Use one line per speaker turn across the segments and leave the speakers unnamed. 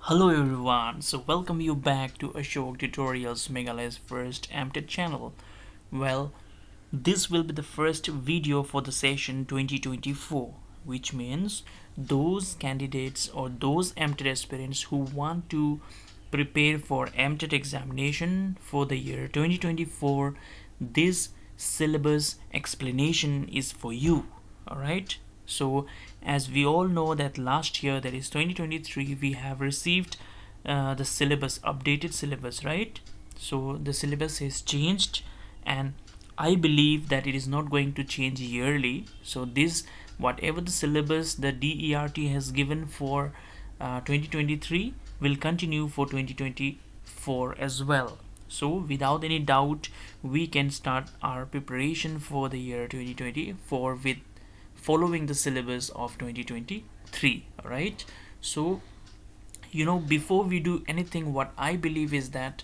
Hello everyone, so welcome you back to Ashok Tutorials Meghalaya's first MTET channel. Well, this will be the first video for the session 2024, which means those candidates or those MTET aspirants who want to prepare for MTET examination for the year 2024, this syllabus explanation is for you. Alright, so as we all know that last year, that is 2023, we have received the syllabus, updated syllabus, right? So the syllabus has changed, and I believe that it is not going to change yearly. So this, whatever the syllabus the DERT has given for 2023 will continue for 2024 as well. So without any doubt, we can start our preparation for the year 2024 with following the syllabus of 2023. All right, so before we do anything, what I believe is that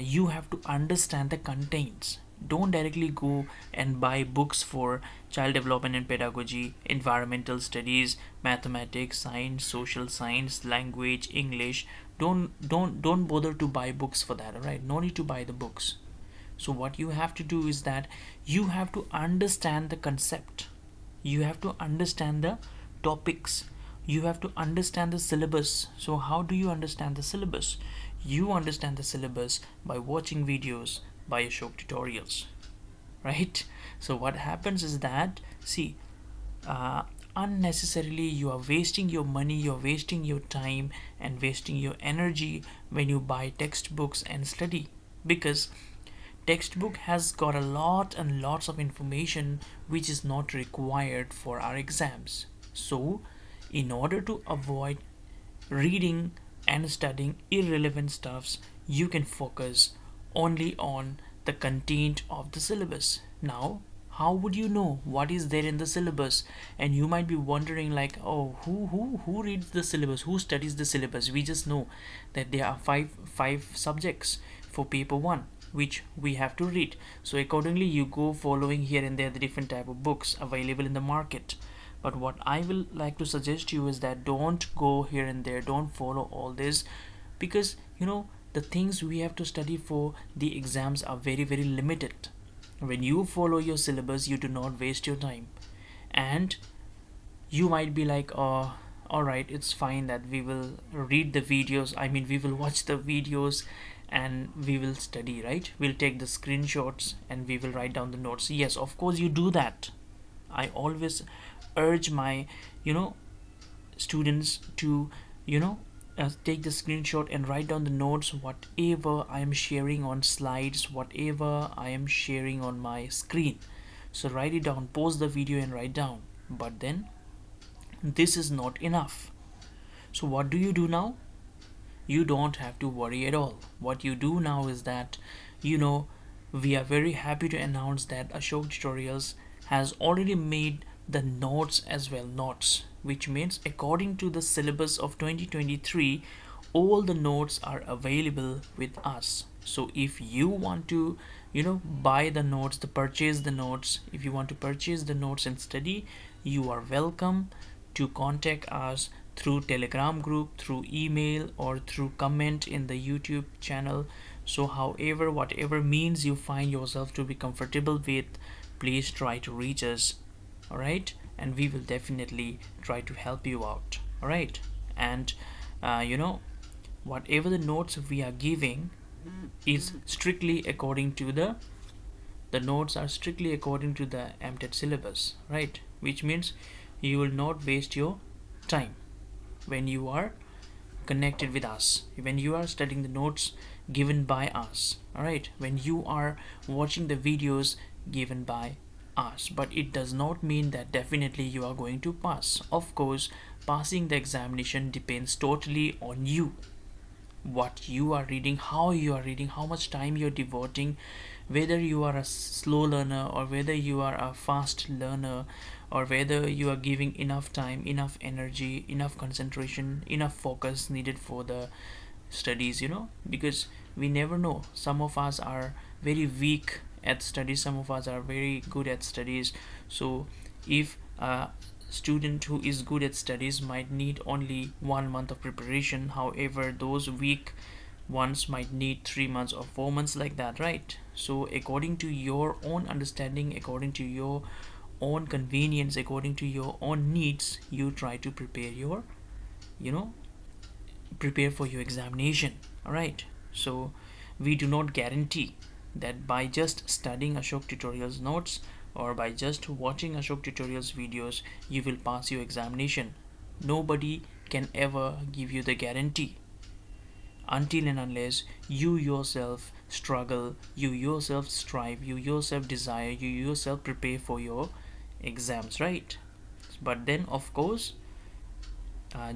you have to understand the contents. Don't directly go and buy books for child development and pedagogy, environmental studies, mathematics, science, social science, language, English. Don't bother to buy books for that. All right, no need to buy the books. So what you have to do is that you have to understand the concept, you have to understand the topics, you have to understand the syllabus. So how do you understand the syllabus? You understand the syllabus by watching videos by Ashok Tutorials, right? So what happens is that, see, unnecessarily you are wasting your money, you're wasting your time and wasting your energy when you buy textbooks and study, because textbook has got a lot and lots of information which is not required for our exams. So in order to avoid reading and studying irrelevant stuffs, you can focus only on the content of the syllabus. Now, how would you know what is there in the syllabus? And you might be wondering, like, oh, who reads the syllabus, who studies the syllabus? We just know that there are five subjects for paper 1 which we have to read. So accordingly you go following here and there the different type of books available in the market. But what I will like to suggest you is that don't go here and there, don't follow all this, because the things we have to study for the exams are very limited. When you follow your syllabus, you do not waste your time. And you might be like, oh, all right, it's fine that we will read the videos, we will watch the videos and we will study, right? We'll take the screenshots and we will write down the notes. Yes, of course you do that. I always urge my students to take the screenshot and write down the notes, whatever I am sharing on slides, whatever I am sharing on my screen. So write it down, pause the video and write down. But then this is not enough. So what do you do now? You don't have to worry at all. What you do now is that we are very happy to announce that Ashok Tutorials has already made the notes as well, notes, which means according to the syllabus of 2023, all the notes are available with us. So if you want to buy the notes, to purchase the notes, if you want to purchase the notes and study, you are welcome to contact us through Telegram group, through email, or through comment in the YouTube channel. So however, whatever means you find yourself to be comfortable with, please try to reach us. All right, and we will definitely try to help you out. All right, and whatever the notes we are giving is strictly according to the notes are strictly according to the MTET syllabus, right? Which means you will not waste your time when you are connected with us, when you are studying the notes given by us. All right, when you are watching the videos given by us. But it does not mean that definitely you are going to pass. Of course, passing the examination depends totally on you, what you are reading, how you are reading, how much time you're devoting, whether you are a slow learner or whether you are a fast learner, or whether you are giving enough time, enough energy, enough concentration, enough focus needed for the studies, because we never know. Some of us are very weak at studies, some of us are very good at studies. So if student who is good at studies might need only 1 month of preparation. However, those weak ones might need 3 months or 4 months, like that, right? So according to your own understanding, according to your own convenience, according to your own needs, you try to prepare your, you know, prepare for your examination. All right. So we do not guarantee that by just studying Ashok tutorials notes or by just watching Ashok tutorials videos you will pass your examination. Nobody can ever give you the guarantee until and unless you yourself struggle, you yourself strive, you yourself desire, you yourself prepare for your exams, right? But then of course,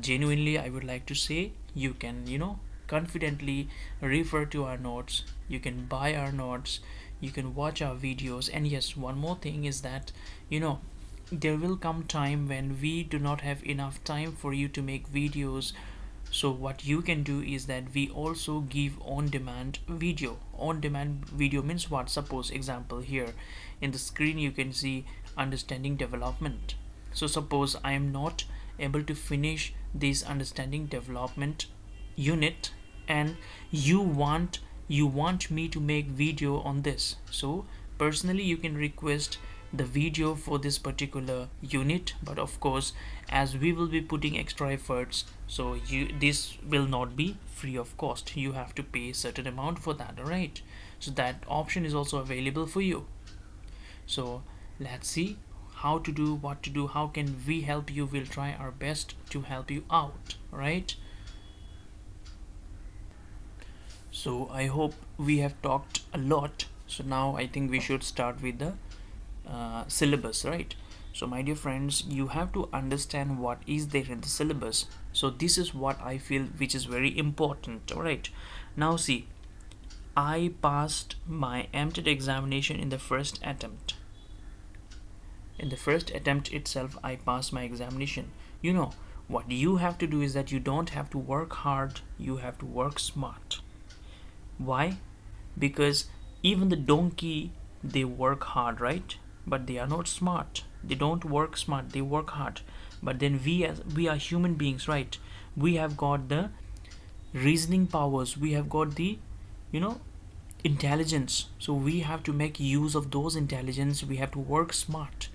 genuinely I would like to say, you can, confidently refer to our notes, you can buy our notes, you can watch our videos. And yes, one more thing is that, there will come time when we do not have enough time for you to make videos. So what you can do is that we also give on demand video. On demand video means what? Suppose example, here in the screen you can see understanding development. So suppose I am not able to finish this understanding development unit and you want me to make video on this. So personally you can request the video for this particular unit, but of course as we will be putting extra efforts, so this will not be free of cost. You have to pay a certain amount for that. All right, so that option is also available for you. So let's see how to do, what to do, how can we help you. We'll try our best to help you out. All right, so I hope we have talked a lot. So now I think we should start with the syllabus, right? So my dear friends, you have to understand what is there in the syllabus. So this is what I feel which is very important. All right, now see, I passed my MTET examination in the first attempt. In the first attempt itself I passed my examination. What you have to do is that you don't have to work hard, you have to work smart. Why? Because even the donkey, they work hard, right? But they are not smart. They don't work smart, they work hard. But then we are human beings, right? We have got the reasoning powers, we have got the intelligence. So we have to make use of those intelligence. We have to work smart.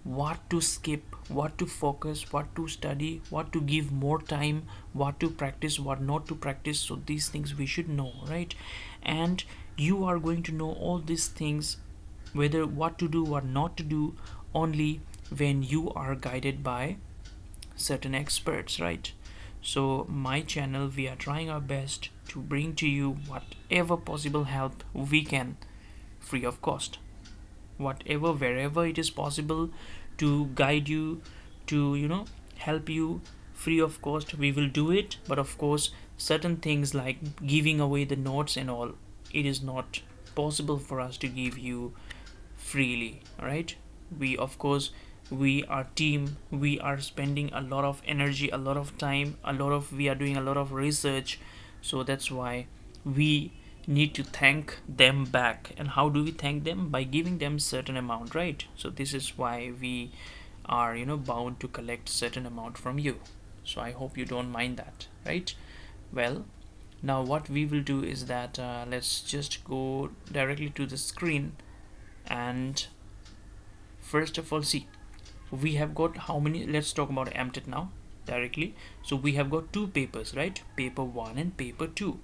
What to skip, what to focus, what to study, what to give more time, what to practice, what not to practice. So these things we should know, right? And you are going to know all these things, whether what to do, what not to do, only when you are guided by certain experts, right? So my channel, we are trying our best to bring to you whatever possible help we can, free of cost. Whatever, wherever it is possible to guide you, to help you free of cost, we will do it. But of course certain things like giving away the notes and all, it is not possible for us to give you freely. All right, we of course, we are team, we are spending a lot of energy, a lot of time, we are doing a lot of research. So that's why we need to thank them back. And how do we thank them? By giving them certain amount, right? So this is why we are bound to collect certain amount from you. So I hope you don't mind that, right? Well, now what we will do is that let's just go directly to the screen. And first of all, see, we have got how many? Let's talk about MTET now directly. So we have got two papers, right? Paper 1 and paper 2.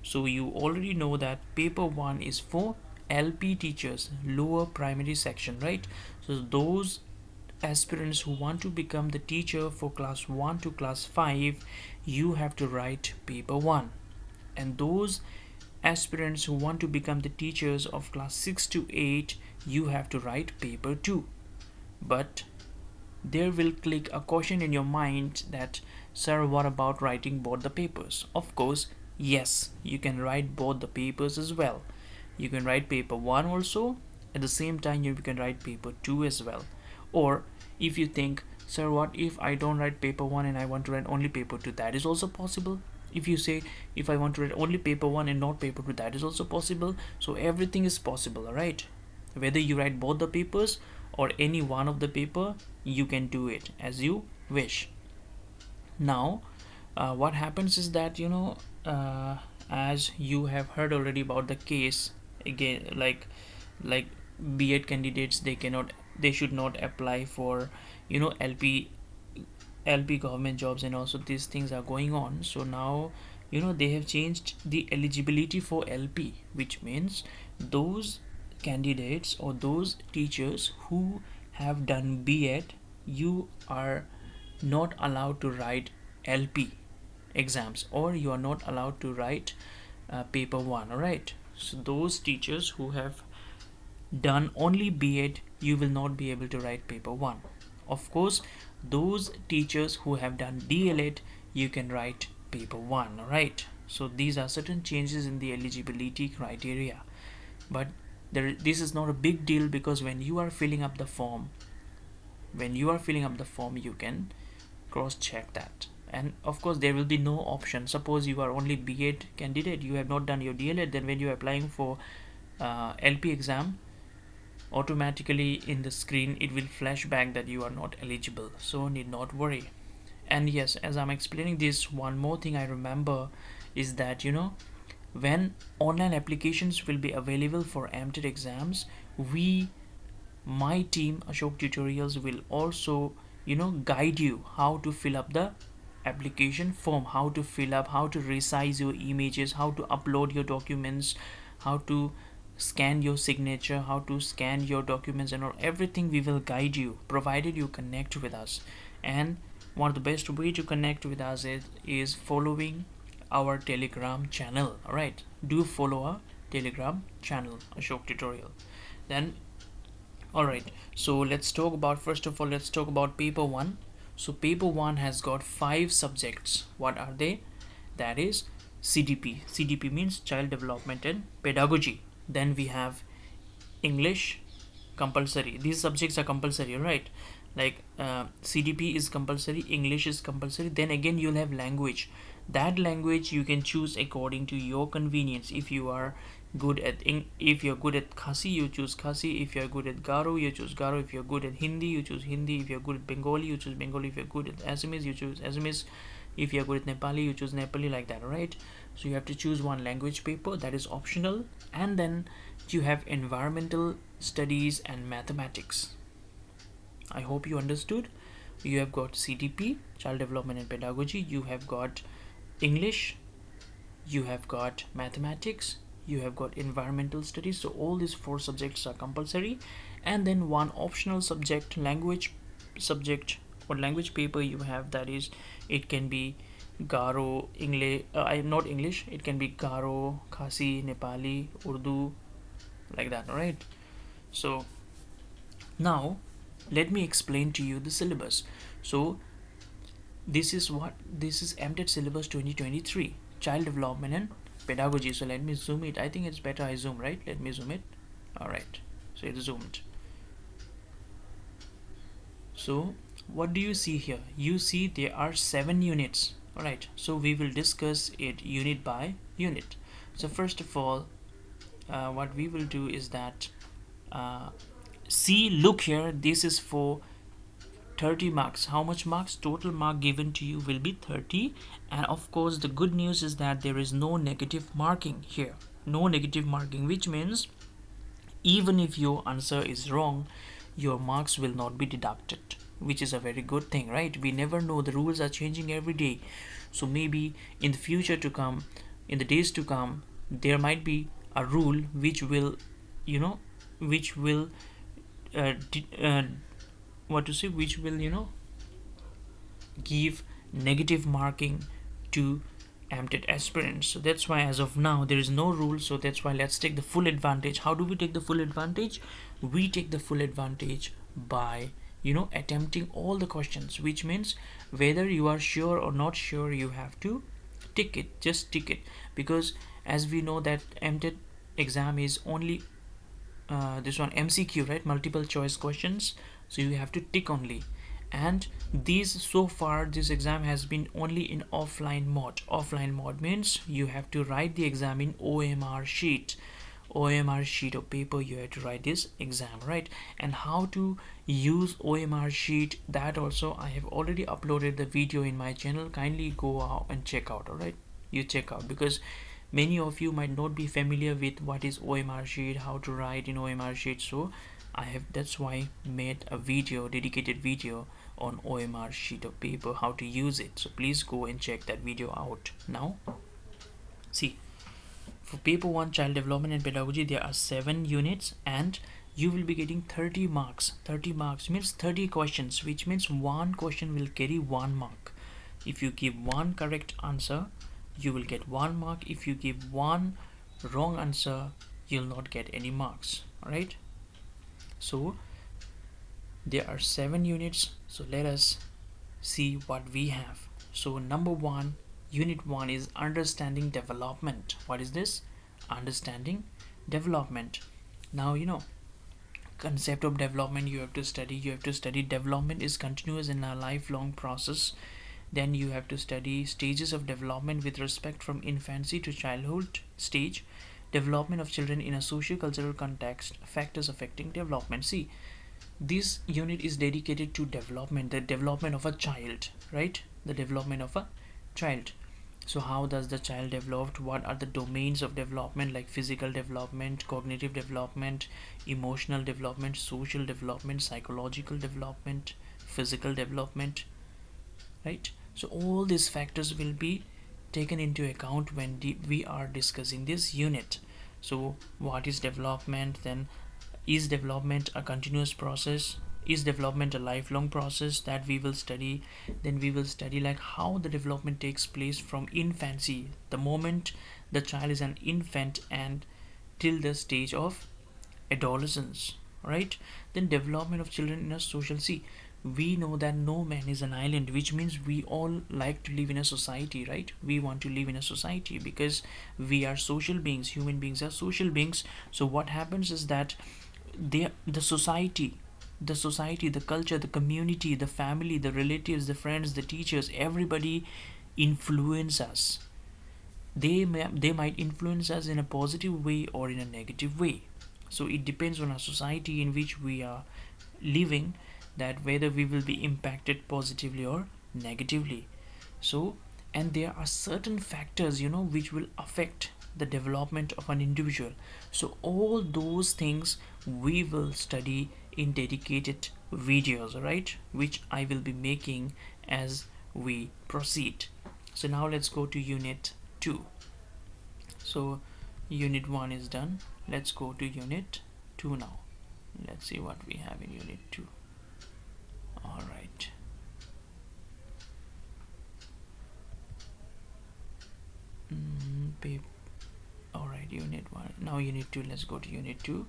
So you already know that paper 1 is for LP teachers, lower primary section, right? So those aspirants who want to become the teacher for class 1 to class 5, you have to write paper 1. And those aspirants who want to become the teachers of class 6 to 8, you have to write paper 2. But there will click a question in your mind that, sir, what about writing both the papers? Of course, yes, you can write both the papers as well. You can write paper 1 also, at the same time you can write paper 2 as well. Or if you think, sir, what if I don't write paper 1 and I want to write only paper 2? That is also possible. If you say, if I want to write only paper 1 and not paper 2, that is also possible. So everything is possible, alright? Whether you write both the papers or any one of the paper, you can do it as you wish. Now what happens is that, as you have heard already about the case, again, like B.Ed candidates, they should not apply for LP government jobs, and also these things are going on. So now, they have changed the eligibility for LP, which means those candidates or those teachers who have done B.Ed, you are not allowed to write LP exams, or you are not allowed to write paper 1. All right, so those teachers who have done only B.Ed, you will not be able to write paper 1. Of course, those teachers who have done DL.Ed, you can write paper 1. All right, so these are certain changes in the eligibility criteria, but this is not a big deal, because when you are filling up the form, you can cross check that. And of course, there will be no option. Suppose you are only B.Ed candidate, you have not done your DL.Ed, then when you are applying for LP exam, automatically in the screen it will flash back that you are not eligible, so need not worry. And yes, as I'm explaining this, one more thing I remember is that, when online applications will be available for MTET exams, my team Ashok Tutorials will also guide you how to fill up the application form, how to fill up, how to resize your images, how to upload your documents, how to scan your signature, how to scan your documents, and all everything we will guide you, provided you connect with us. And one of the best way to connect with us is following our Telegram channel. All right, do follow our Telegram channel, Ashok Tutorial. Then all right, so let's talk about, first of all, let's talk about paper 1. So paper 1 has got 5 subjects. What are they? That is CDP means child development and pedagogy. Then we have English, compulsory. These subjects are compulsory, right? Like CDP is compulsory, English is compulsory. Then again, you'll have language. That language you can choose according to your convenience. If you're good at Khasi, you choose Khasi. If you're good at Garo, you choose Garo. If you're good at Hindi, you choose Hindi. If you're good at Bengali, you choose Bengali. If you're good at Assamese, you choose Assamese. If you're good at Nepali, you choose Nepali, like that. Right, so you have to choose one language paper, that is optional. And then you have environmental studies and mathematics. I hope you understood. You have got CDP, child development and pedagogy. You have got English, you have got mathematics, you have got environmental studies. So all these 4 subjects are compulsory, and then one optional subject, language subject or language paper you have, that is, it can be Garo, English, not English, it can be Garo, Khasi, Nepali, Urdu, like that. All right, so now let me explain to you the syllabus. So this is MTET syllabus 2023, child development and pedagogy. So let me zoom it. I think it's better I zoom, right? Let me zoom it. All right, so it's zoomed. So what do you see here? You see there are 7 units. All right, so we will discuss it unit by unit. So first of all, what we will do is that see, look here, this is for 30 marks. How much marks? Total mark given to you will be 30. And of course, the good news is that there is no negative marking here. No negative marking, which means even if your answer is wrong, your marks will not be deducted, which is a very good thing, right? We never know, the rules are changing every day. So maybe in the future to come, in the days to come, there might be a rule which will give negative marking to MTET aspirants. So that's why as of now there is no rule. So that's why let's take the full advantage. How do we take the full advantage? We take the full advantage by attempting all the questions, which means whether you are sure or not sure, you have to tick it. Just tick it, because as we know that MTET exam is only this one MCQ, right? Multiple choice questions. So you have to tick only. And so far this exam has been only in offline mode. Offline mode means you have to write the exam in OMR sheet. OMR sheet of paper you have to write this exam, right? And how to use OMR sheet, that also I have already uploaded the video in my channel. Kindly go out and check out. All right, you check out, because many of you might not be familiar with what is OMR sheet, how to write in OMR sheet. So I have, that's why, made a video, dedicated video on OMR sheet of paper, how to use it. So please go and check that video out. Now see, for paper 1 child development and pedagogy, there are 7 units and you will be getting 30 marks. 30 marks means 30 questions, which means one question will carry 1 mark. If you give one correct answer, you will get 1 mark. If you give one wrong answer, you'll not get any marks. All right, so there are 7 units, so let us see what we have. So number 1, unit 1 is understanding development. What is this? Understanding development. Now concept of development you have to study. You have to study development is continuous and a lifelong process. Then you have to study stages of development with respect from infancy to childhood stage, development of children in a socio-cultural context, factors affecting development. See, this unit is dedicated to development, the development of a child, right? The development of a child. So how does the child develop? What are the domains of development, like physical development, cognitive development, emotional development, social development, psychological development, physical development, right? So all these factors will be taken into account when we are discussing this unit. So what is development? Then is development a continuous process? Is development a lifelong process? That we will study. Then we will study like how the development takes place from infancy, the moment the child is an infant, and till the stage of adolescence, right? Then development of children in a social, see, we know that no man is an island, which means we all like to live in a society, right? We want to live in a society because we are social beings. Human beings are social beings. So what happens is that the society, the culture, the community, the family, the relatives, the friends, the teachers, everybody influence us. They might influence us in a positive way or in a negative way. So it depends on our society in which we are living, that whether we will be impacted positively or negatively. So, and there are certain factors which will affect the development of an individual. So all those things we will study in dedicated videos, right, which I will be making as we proceed. So now let's go to unit 2. So unit 1 is done. Let's go to unit 2 now. Let's see what we have in unit 2. All right. All right, unit 1. Now unit 2. Let's go to unit 2.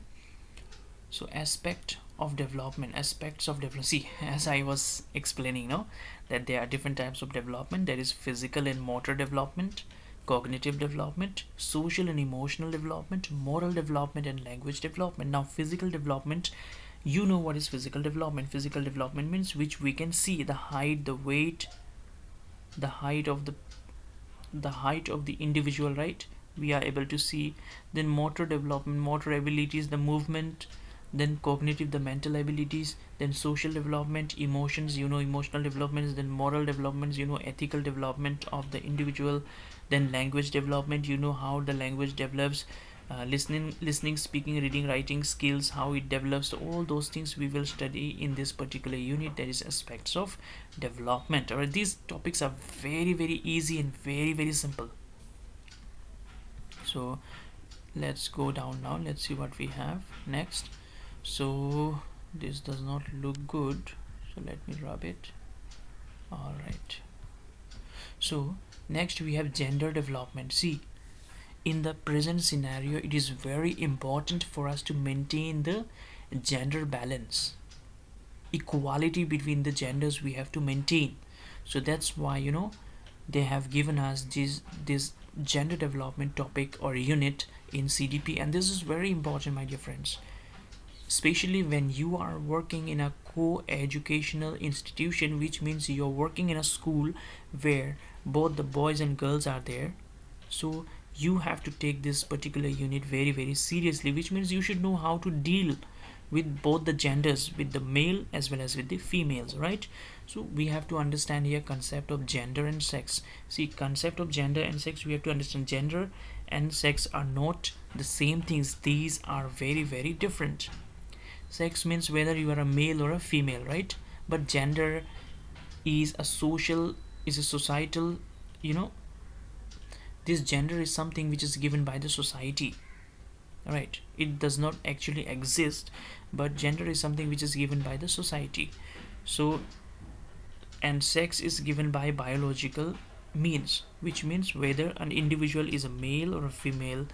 So aspects of development. See, as I was explaining now, that there are different types of development. There is physical and motor development, cognitive development, social and emotional development, moral development, and language development. Now physical development, you know what is physical development. Physical development means which we can see: the height, the weight, the height of the individual, right? We are able to see. Then motor development, motor abilities, the movement. Then cognitive, the mental abilities. Then social development, emotions, emotional developments. Then moral developments, ethical development of the individual. Then language development, how the language develops. Listening, speaking, reading, writing skills, how it develops. So all those things we will study in this particular unit, that is aspects of development. Alright, these topics are very, very easy and very, very simple. So let's go down now. Let's see what we have next. So this does not look good, so let me rub it. All right, so next we have gender development. See, in the present scenario, it is very important for us to maintain the gender balance, equality between the genders we have to maintain. So that's why they have given us this gender development topic or unit in CDP, and this is very important, my dear friends, especially when you are working in a co-educational institution, which means you're working in a school where both the boys and girls are there. So you have to take this particular unit very very seriously, which means you should know how to deal with both the genders, with the male as well as with the females, right? So we have to understand here concept of gender and sex. See, concept of gender and sex, we have to understand gender and sex are not the same things. These are very very different. Sex means whether you are a male or a female, right? But gender is a social, is a societal, you know, this gender is something which is given by the society, right? It does not actually exist, but gender is something which is given by the society. So, and sex is given by biological means, which means whether an individual is a male or a female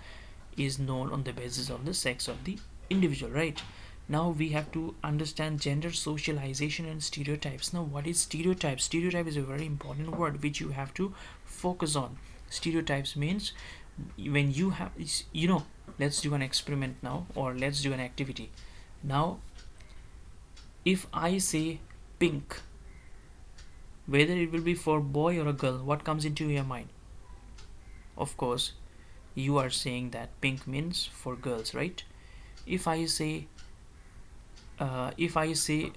is known on the basis of the sex of the individual, right? Now we have to understand gender socialization and stereotypes. Now what is stereotype? Stereotype is a very important word which you have to focus on. Stereotypes means when you have, you know, let's do an experiment now, or let's do an activity now. If I say pink, whether it will be for boy or a girl, what comes into your mind? Of course you are saying that pink means for girls, right? If I say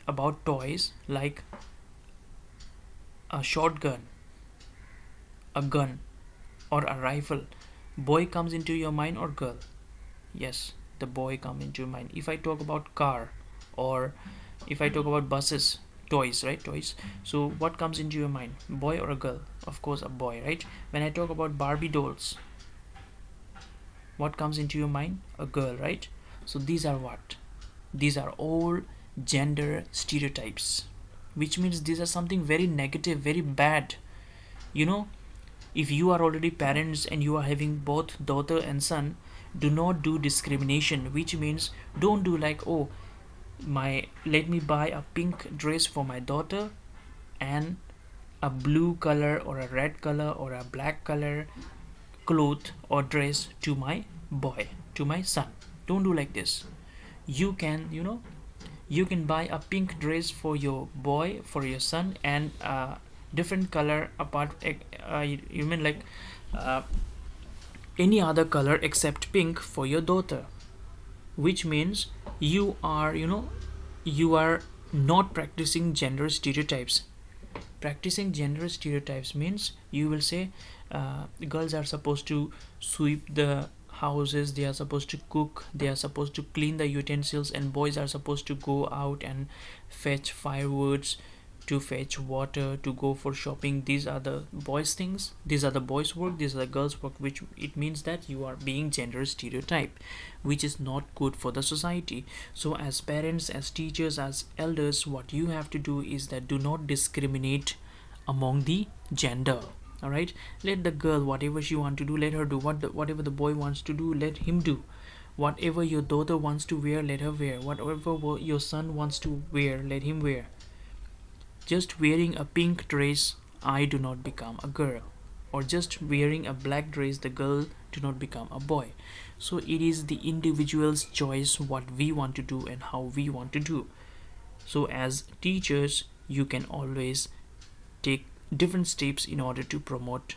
about toys like a shotgun, a gun, or a rifle, boy comes into your mind or girl? Yes, the boy come into your mind. If I talk about car, or if I talk about buses, toys, right? Toys. So what comes into your mind? Boy or a girl? Of course a boy, right? When I talk about Barbie dolls, what comes into your mind? A girl, right? So these are what? These are all gender stereotypes, which means these are something very negative, very bad. You know, if you are already parents and you are having both daughter and son, do not do discrimination, which means don't do like, oh, my, let me buy a pink dress for my daughter and a blue color or a red color or a black color cloth or dress to my boy, to my son. Don't do like this. You can, you know, you can buy a pink dress for your boy, for your son, and different color apart, you mean like any other color except pink for your daughter, which means you are, you know, you are not practicing gender stereotypes. Practicing gender stereotypes means you will say girls are supposed to sweep the houses, they are supposed to cook, they are supposed to clean the utensils, and boys are supposed to go out and fetch firewoods, to fetch water, to go for shopping. These are the boys things, these are the boys work, these are the girls work, which it means that you are being gender stereotype, which is not good for the society. So as parents, as teachers, as elders, what you have to do is that do not discriminate among the gender. All right, let the girl, whatever she want to do, let her do. Whatever the boy wants to do, let him do. Whatever your daughter wants to wear, let her wear. Whatever your son wants to wear, let him wear. Just wearing a pink dress, I do not become a girl, or just wearing a black dress, the girl do not become a boy. So it is the individual's choice what we want to do and how we want to do. So as teachers, you can always take different steps in order to promote,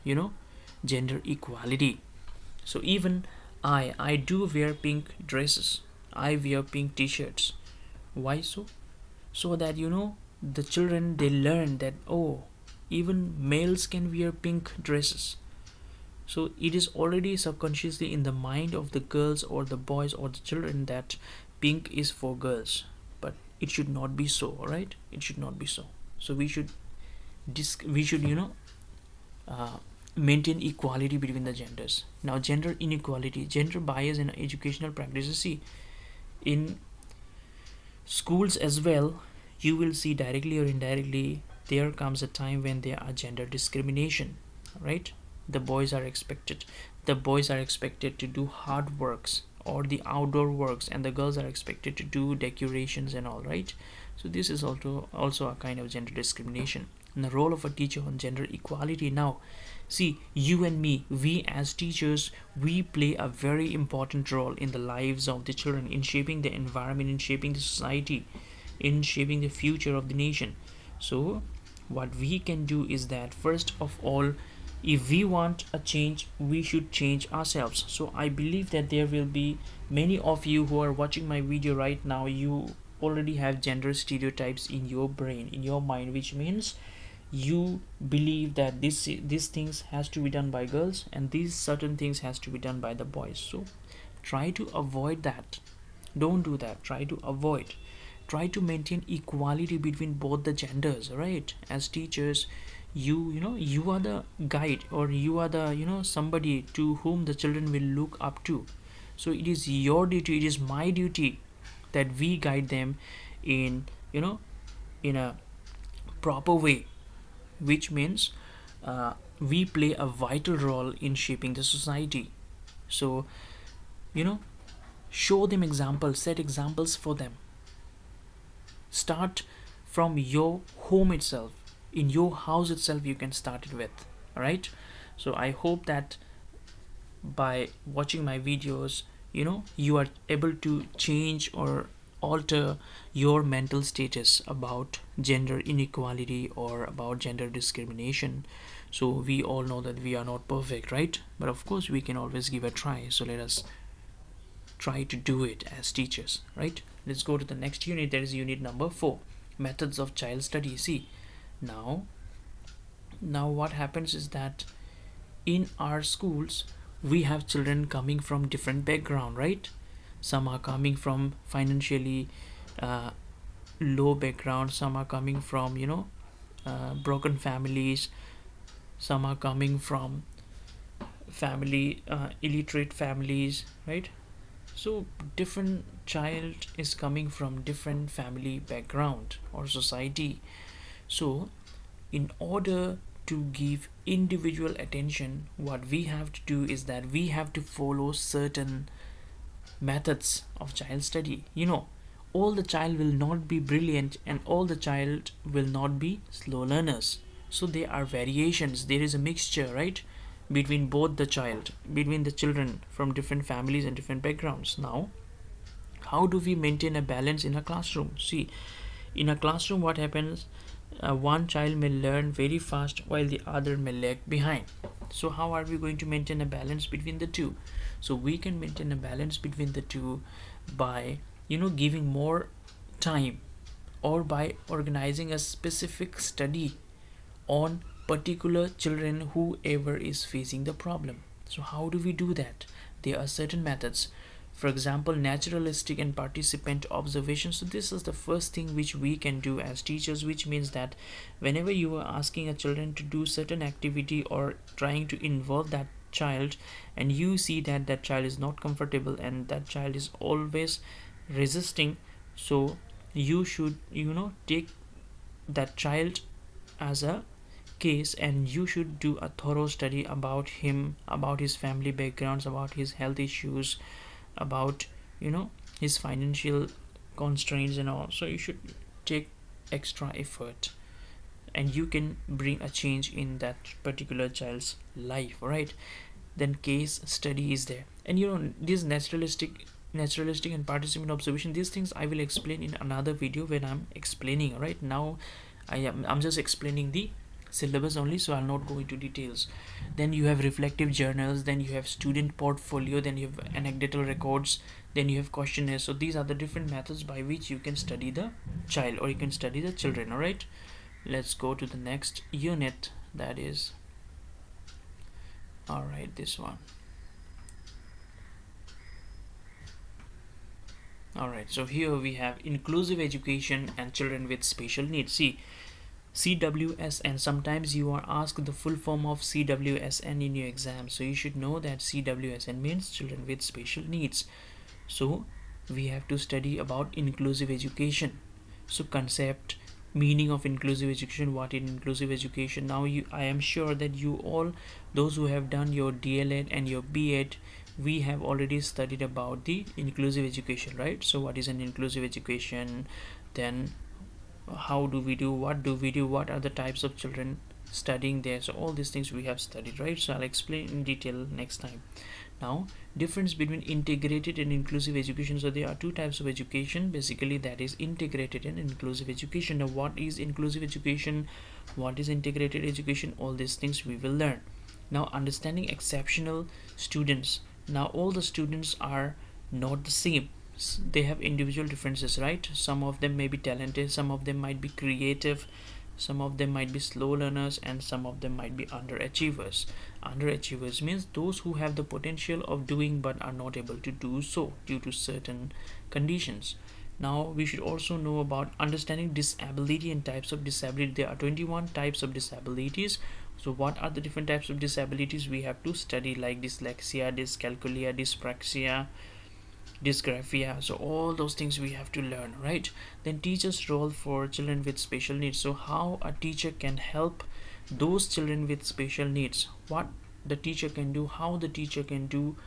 you know, gender equality. So even I do wear pink dresses, I wear pink t-shirts. Why so? So that, you know, the children, they learn that, oh, even males can wear pink dresses. So it is already subconsciously in the mind of the girls or the boys or the children that pink is for girls, but it should not be so, right? It should not be so. So we should you know, maintain equality between the genders. Now gender inequality, gender bias in educational practices. See, in schools as well, you will see directly or indirectly there comes a time when there are gender discrimination, right? The boys are expected to do hard works or the outdoor works, and the girls are expected to do decorations and all, right? So this is also a kind of gender discrimination. And the role of a teacher on gender equality. Now see, you and me, we as teachers, we play a very important role in the lives of the children, in shaping the environment, in shaping the society, in shaping the future of the nation. So what we can do is that, first of all, If we want a change, we should change ourselves. So I believe that there will be many of you who are watching my video right now, you already have gender stereotypes in your brain, in your mind, which means you believe that these things has to be done by girls and these certain things has to be done by the boys. So try to avoid that. Don't do that. Try to avoid. Try to maintain equality between both the genders, right? As teachers, you are the guide, or you are the somebody to whom the children will look up to. So it is your duty, it is my duty, that we guide them in in a proper way, which means we play a vital role in shaping the society. So you know show them examples, set examples for them. Start from your home itself, in your house itself you can start it with. All right, so I hope that by watching my videos, you are able to change or alter your mental status about gender inequality or about gender discrimination. So we all know that we are not perfect, right? But of course we can always give a try. So let us try to do it as teachers, right? Let's go to the next unit. That is unit number 4, methods of child study. See, now what happens is that in our schools we have children coming from different background, right? Some are coming from financially uh, low background, some are coming from broken families, some are coming from family illiterate families, right? So different child is coming from different family background or society. So in order to give individual attention, what we have to do is that we have to follow certain methods of child study. All the child will not be brilliant and all the child will not be slow learners. So there are variations, there is a mixture, right, between both the child, between the children from different families and different backgrounds. Now how do we maintain a balance in a classroom? See, in a classroom what happens, one child may learn very fast while the other may lag behind. So how are we going to maintain a balance between the two? So we can maintain a balance between the two by giving more time, or by organizing a specific study on particular children, whoever is facing the problem. So how do we do that? There are certain methods. For example, naturalistic and participant observation. So this is the first thing which we can do as teachers, which means that whenever you are asking a children to do certain activity or trying to involve that child, and you see that that child is not comfortable and that child is always resisting, so you should take that child as a case, and you should do a thorough study about him, about his family backgrounds, about his health issues, about his financial constraints and all. So you should take extra effort and you can bring a change in that particular child's life, right? Then case study is there, and this naturalistic and participant observation, these things I will explain in another video when I'm explaining. Right now I'm just explaining the syllabus only, so I'll not go into details. Then you have reflective journals, then you have student portfolio, then you have anecdotal records, then you have questionnaires. So these are the different methods by which you can study the child, or you can study the children. All right, let's go to the next unit, that is this one. Alright, so here we have inclusive education and children with special needs. See, CWSN, sometimes you are asked the full form of CWSN in your exam, so you should know that CWSN means children with special needs. So we have to study about inclusive education. So concept, meaning of inclusive education, what is inclusive education. Now I am sure that you all, those who have done your DLED and your BEd, we have already studied about the inclusive education, right? So what is an inclusive education, then how do we do, what do we do, what are the types of children studying there? So all these things we have studied, right? So I'll explain in detail next time. Now, difference between integrated and inclusive education. So there are two types of education basically, that is integrated and inclusive education. Now what is inclusive education, what is integrated education, all these things we will learn. Now, understanding exceptional students. Now, all the students are not the same. They have individual differences, right? Some of them may be talented, some of them might be creative, some of them might be slow learners, and some of them might be underachievers. Underachievers means those who have the potential of doing but are not able to do so due to certain conditions. Now, we should also know about understanding disability and types of disability. There are 21 types of disabilities. So what are the different types of disabilities we have to study, like dyslexia, dyscalculia, dyspraxia, dysgraphia? So all those things we have to learn, right? Then teacher's role for children with special needs. So how a teacher can help those children with special needs, what the teacher can do, how the teacher can do,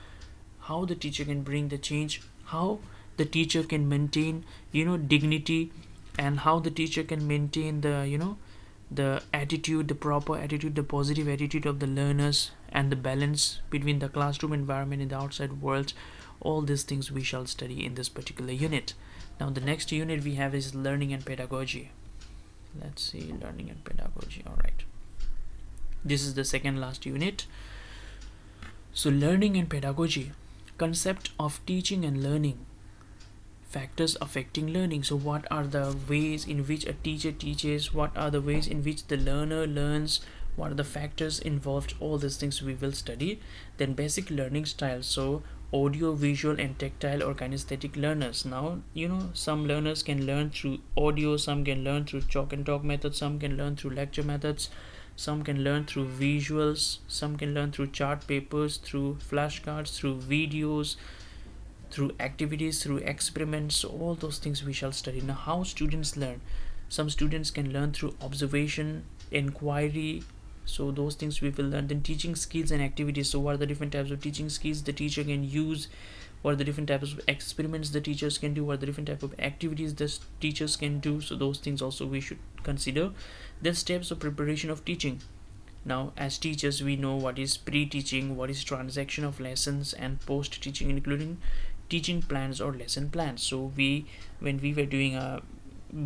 how the teacher can bring the change, how the teacher can maintain dignity, and how the teacher can maintain the attitude, the proper attitude, the positive attitude of the learners, and the balance between the classroom environment and the outside world. All these things we shall study in this particular unit. Now, the next unit we have is learning and pedagogy. Let's see, learning and pedagogy. All right, this is the second last unit. So, learning and pedagogy, concept of teaching and learning, factors affecting learning. So what are the ways in which a teacher teaches, what are the ways in which the learner learns, what are the factors involved, all these things we will study. Then basic learning styles, so audio, visual, and tactile or kinesthetic learners. Now, some learners can learn through audio, some can learn through chalk and talk methods, some can learn through lecture methods, some can learn through visuals, some can learn through chart papers, through flashcards, through videos, through activities, through experiments. So all those things we shall study. Now, how students learn. Some students can learn through observation, inquiry. So those things we will learn. Then teaching skills and activities. So what are the different types of teaching skills the teacher can use? What are the different types of experiments the teachers can do? What are the different type of activities the teachers can do? So those things also we should consider. Then steps of preparation of teaching. Now, as teachers, we know what is pre-teaching, what is transaction of lessons, and post-teaching, including teaching plans or lesson plans. So when we were doing a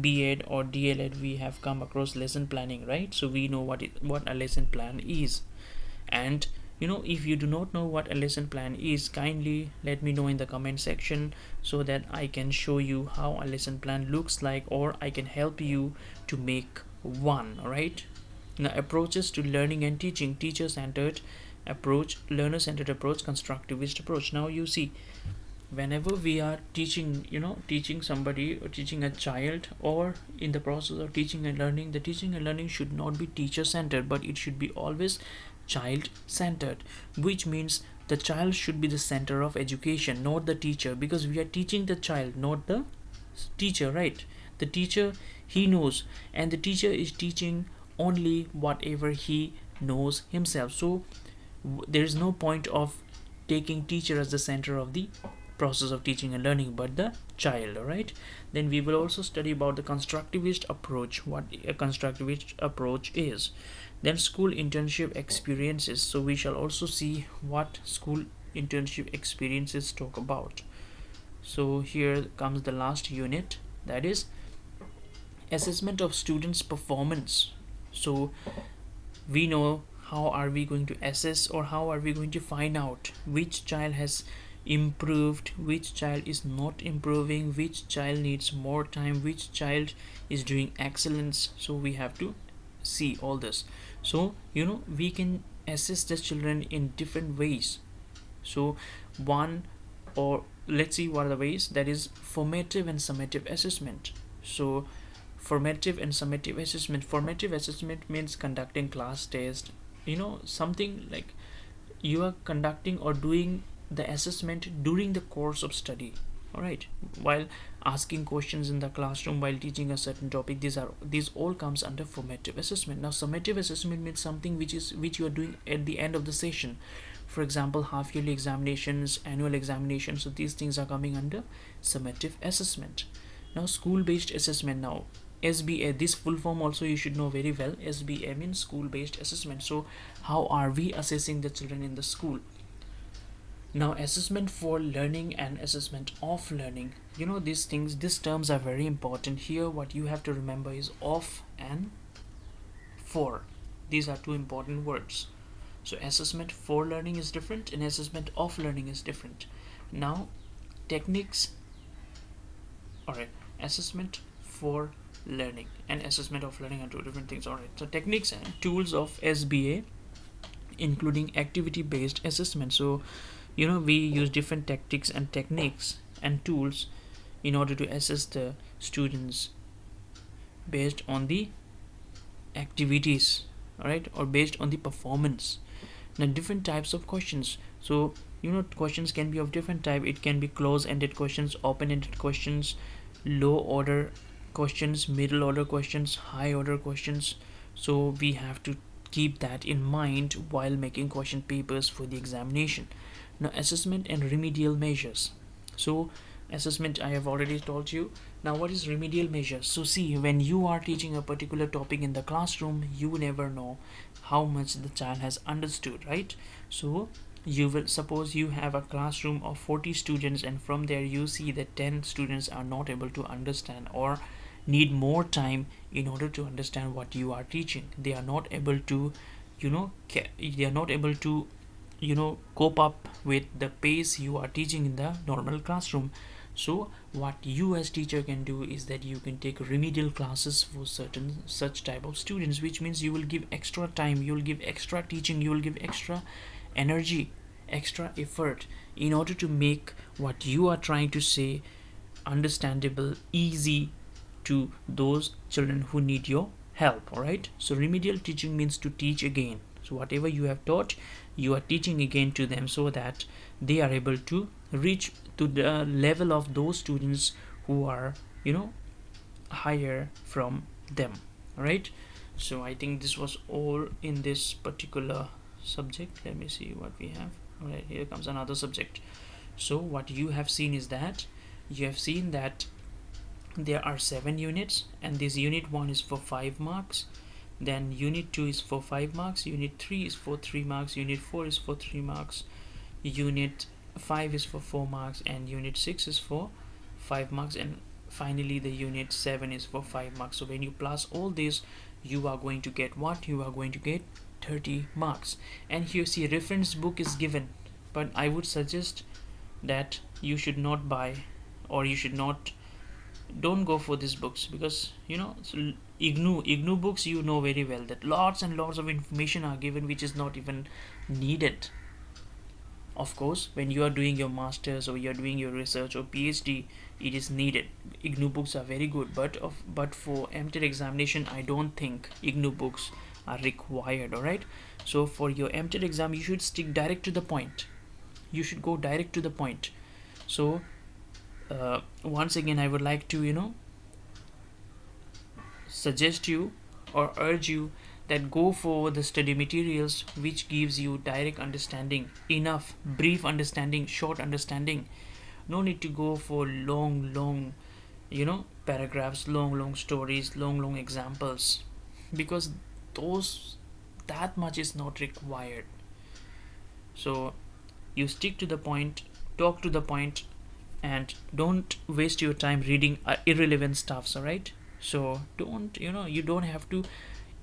B.Ed or D.L.Ed, we have come across lesson planning, right? So we know what a lesson plan is. And if you do not know what a lesson plan is, kindly let me know in the comment section so that I can show you how a lesson plan looks like, or I can help you to make one. All right. Now, approaches to learning and teaching: teacher-centered approach, learner-centered approach, constructivist approach. Now, you see, whenever we are teaching somebody or teaching a child, or in the process of teaching and learning, the teaching and learning should not be teacher-centered, but it should be always child-centered, which means the child should be the center of education, not the teacher, because we are teaching the child, not the teacher, right? The teacher, he knows, and the teacher is teaching only whatever he knows himself. So there is no point of taking teacher as the center of the process of teaching and learning, but the child. All right. Then we will also study about the constructivist approach, what a constructivist approach is. Then school internship experiences. So we shall also see what school internship experiences talk about. So here comes the last unit, that is assessment of students' performance. So we know how are we going to assess, or how are we going to find out which child has improved, which child is not improving, which child needs more time, which child is doing excellence. So we have to see all this. So we can assess the children in different ways. So let's see what are the ways. That is formative and summative assessment. So formative and summative assessment. Formative assessment means conducting class test, something like you are conducting or doing the assessment during the course of study. All right, while asking questions in the classroom, while teaching a certain topic, these all comes under formative assessment. Now, summative assessment means something which you are doing at the end of the session. For example, half yearly examinations, annual examinations. So these things are coming under summative assessment. Now, school-based assessment. Now, SBA, this full form also you should know very well. SBA means school-based assessment. So how are we assessing the children in the school? Now, assessment for learning and assessment of learning. These terms are very important. Here what you have to remember is of and for. These are two important words. So assessment for learning is different and assessment of learning is different. Now techniques, alright, assessment for learning and assessment of learning are two different things. Alright, so techniques and tools of SBA including activity based assessment. So we use different tactics and techniques and tools in order to assess the students based on the activities, alright, or based on the performance. Now different types of questions. So questions can be of different type. It can be close-ended questions, open-ended questions, low order questions, middle order questions, high order questions. So we have to keep that in mind while making question papers for the examination. Now assessment and remedial measures. So assessment I have already told you. Now what is remedial measures? So see, when you are teaching a particular topic in the classroom, you never know how much the child has understood, right? So you will suppose you have a classroom of 40 students and from there you see that 10 students are not able to understand or need more time in order to understand what you are teaching. They are not able to cope up with the pace you are teaching in the normal classroom. So what you as teacher can do is that you can take remedial classes for certain such type of students, which means you will give extra time, you will give extra teaching, you will give extra energy, extra effort in order to make what you are trying to say understandable, easy to those children who need your help. Alright, so remedial teaching means to teach again. So whatever you have taught, you are teaching again to them so that they are able to reach to the level of those students who are higher from them. Alright, so I think this was all in this particular subject. Let me see what we have. Alright, here comes another subject. So what you have seen is that you have seen that there are 7 units and this unit 1 is for 5 marks, then unit 2 is for 5 marks, unit 3 is for 3 marks, unit 4 is for 3 marks, unit 5 is for 4 marks, and unit 6 is for 5 marks, and finally the unit 7 is for 5 marks. So when you plus all this, you are going to get what? You are going to get 30 marks. And here see reference book is given, but I would suggest that you should not buy, or you should not, don't go for these books, because so IGNOU books, you know very well that lots and lots of information are given which is not even needed. Of course, when you are doing your masters or you are doing your research or PhD, it is needed. IGNOU books are very good, but for MTET examination, I don't think IGNOU books are required. Alright, so for your MTET exam, you should stick direct to the point. You should go direct to the point. So once again, I would like to suggest you or urge you that go for the study materials which gives you direct understanding, enough brief understanding, short understanding. No need to go for long paragraphs, long stories, long examples, because that much is not required. So you stick to the point, talk to the point, and don't waste your time reading irrelevant stuffs. Alright, so don't you don't have to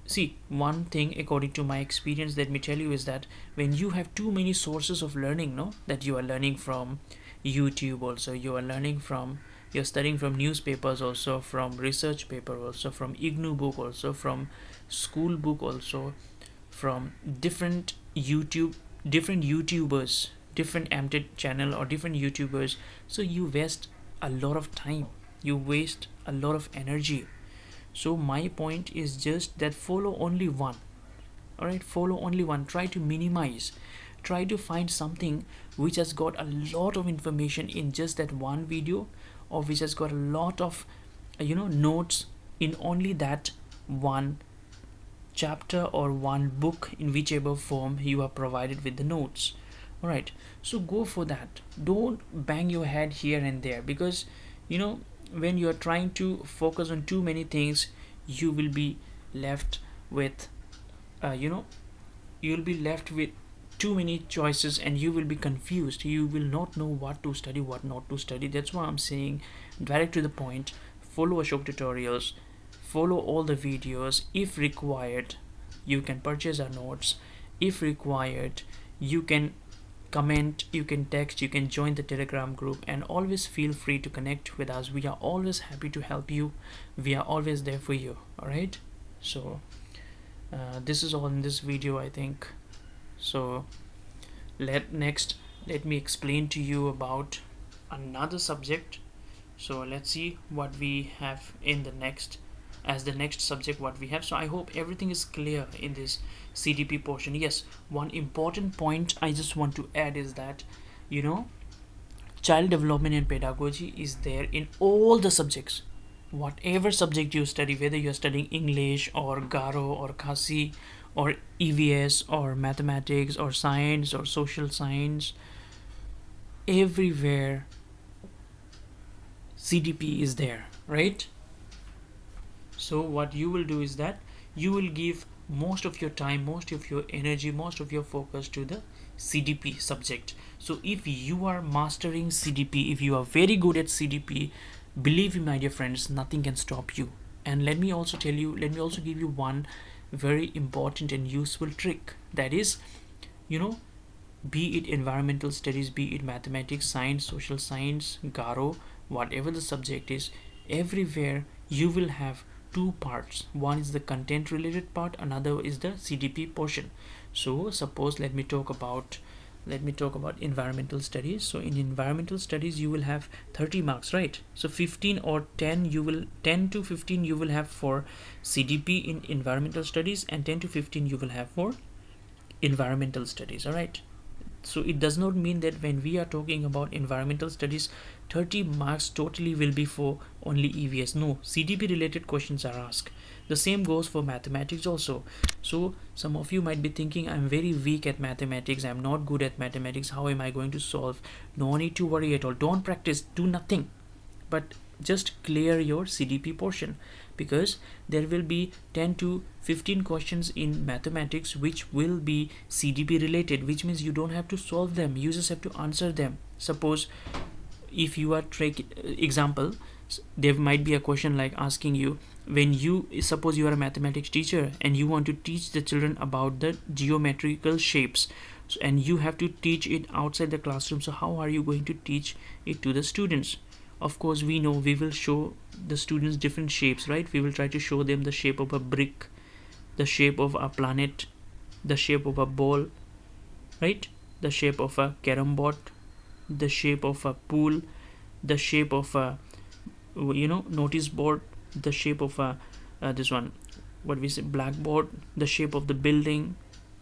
see. One thing according to my experience, let me tell you, is that when you have too many sources of learning, that you are learning from YouTube, also you are learning from, you're studying from newspapers, also from research paper, also from IGNOU book, also from school book, also from different YouTubers, different MTET channel or different YouTubers. So you waste a lot of time, you waste a lot of energy. So my point is just that follow only one. Alright, follow only one. Try to minimize, try to find something which has got a lot of information in just that one video, or which has got a lot of notes in only that one chapter or one book, in whichever form you are provided with the notes. Alright, so go for that. Don't bang your head here and there, because when you are trying to focus on too many things, you will be left with you'll be left with too many choices, and you will be confused. You will not know what to study, what not to study. That's why I'm saying direct to the point. Follow Ashok tutorials, follow all the videos. If required, you can purchase our notes, if required, you can comment, you can text, you can join the Telegram group, and always feel free to connect with us. We are always happy to help you. We are always there for you. All right, so this is all in this video, I think. So let me explain to you about another subject. So let's see what we have in the next, as the next subject what we have. So I hope everything is clear in this CDP portion. Yes, one important point I just want to add is that, you know, child development and pedagogy is there in all the subjects. Whatever subject you study, whether you're studying English or Garo or Khasi or EVS or mathematics or science or social science, everywhere CDP is there, right? So what you will do is that you will give most of your time, most of your energy, most of your focus to the CDP subject. So if you are mastering CDP, if you are very good at CDP, believe me, my dear friends, nothing can stop you. And let me also give you one very important and useful trick. That is, you know, be it environmental studies, be it mathematics, science, social science, Garo, whatever the subject is, everywhere you will have two parts. One is the content related part, another is the CDP portion. So suppose let me talk about environmental studies. So in environmental studies you will have 30 marks, right? So 15 or 10 to 15 you will have for CDP in environmental studies, and 10 to 15 you will have for environmental studies. All right, so it does not mean that when we are talking about environmental studies, 30 marks totally will be for only EVS. No, CDP related questions are asked. The same goes for mathematics also. So some of you might be thinking, I'm very weak at mathematics, I'm not good at mathematics, how am I going to solve? No need to worry at all. Don't practice, do nothing, but just clear your CDP portion, because there will be 10 to 15 questions in mathematics which will be CDP related, which means you don't have to solve them, you just have to answer them. Suppose if you are example, there might be a question like asking you, when you suppose you are a mathematics teacher and you want to teach the children about the geometrical shapes, and you have to teach it outside the classroom. So how are you going to teach it to the students? Of course, we know we will show the students different shapes, right? We will try to show them the shape of a brick, the shape of a planet, the shape of a ball, right? The shape of a carom board, the shape of a pool, the shape of a notice board, the shape of a this one, what we say, blackboard, the shape of the building.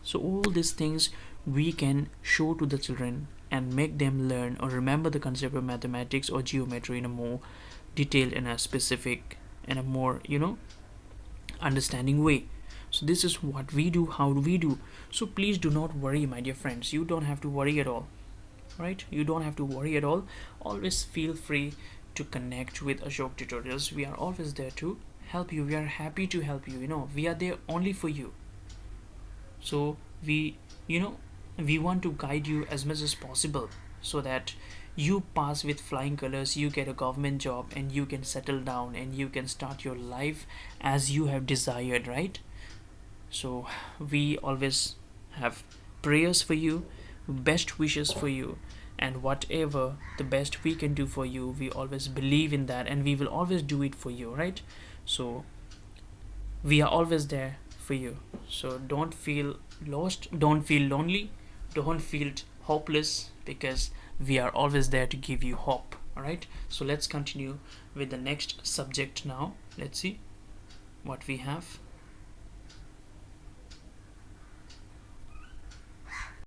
So all these things we can show to the children and make them learn or remember the concept of mathematics or geometry in a more detailed and a specific and a more understanding way. So this is what we do, how do we do. So please do not worry, my dear friends, you don't have to worry at all, right? You don't have to worry at all. Always feel free to connect with Ashok Tutorials. We are always there to help you. We are happy to help you. We are there only for you. So we want to guide you as much as possible so that you pass with flying colors, you get a government job, and you can settle down and you can start your life as you have desired, right? So we always have prayers for you, best wishes for you, and whatever the best we can do for you, we always believe in that and we will always do it for you, right? So we are always there for you. So don't feel lost, don't feel lonely, don't feel hopeless, because we are always there to give you hope. All right, so let's continue with the next subject now. Let's see what we have.